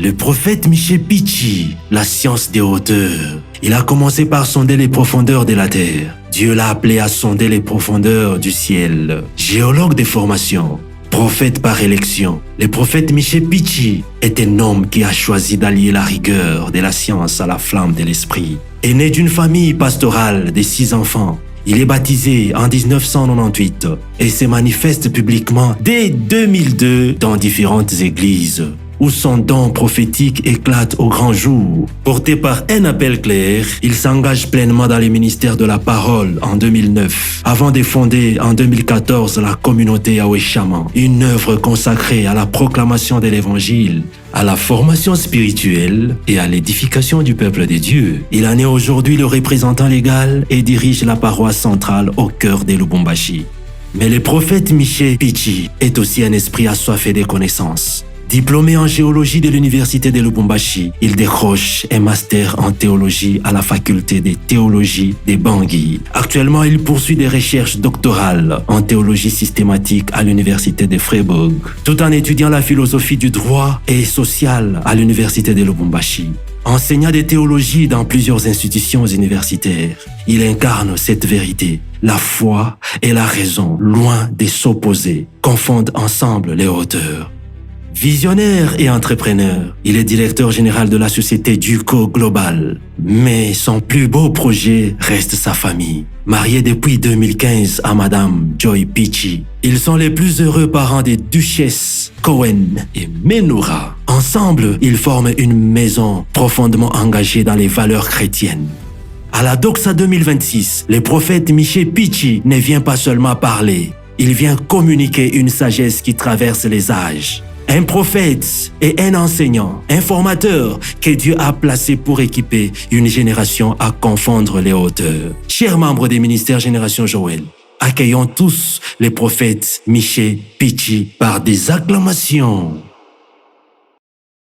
Le prophète Michel Pichi, la science des hauteurs. Il a commencé par sonder les profondeurs de la terre. Dieu l'a appelé à sonder les profondeurs du ciel. Géologue de formation, prophète par élection, le prophète Michel Pichi est un homme qui a choisi d'allier la rigueur de la science à la flamme de l'esprit. Et né d'une famille pastorale de 6 enfants, il est baptisé en 1998 et se manifeste publiquement dès 2002 dans différentes églises, où son don prophétique éclate au grand jour. Porté par un appel clair, il s'engage pleinement dans le ministère de la parole en 2009, avant de fonder en 2014 la communauté Yahweh Shaman, une œuvre consacrée à la proclamation de l'évangile, à la formation spirituelle et à l'édification du peuple de Dieu. Il en est aujourd'hui le représentant légal et dirige la paroisse centrale au cœur de Lubumbashi. Mais le prophète Michel Pichi est aussi un esprit assoiffé de connaissances. Diplômé en géologie de l'université de Lubumbashi, il décroche un master en théologie à la faculté de théologie de Bangui. Actuellement, il poursuit des recherches doctorales en théologie systématique à l'université de Freiburg, tout en étudiant la philosophie du droit et social à l'université de Lubumbashi. Enseignant de théologie dans plusieurs institutions universitaires, il incarne cette vérité. La foi et la raison, loin de s'opposer, confondent ensemble les hauteurs. Visionnaire et entrepreneur, il est directeur général de la société Duco Global. Mais son plus beau projet reste sa famille. Marié depuis 2015 à Madame Joy Pichi, ils sont les plus heureux parents des duchesses Cohen et Menoura. Ensemble, ils forment une maison profondément engagée dans les valeurs chrétiennes. À la Doxa 2026, le prophète Michel Pichi ne vient pas seulement parler, il vient communiquer une sagesse qui traverse les âges. Un prophète et un enseignant, un formateur que Dieu a placé pour équiper une génération à confondre les hauteurs. Chers membres des ministères Génération Joël, accueillons tous les prophètes Michel Pichi par des acclamations.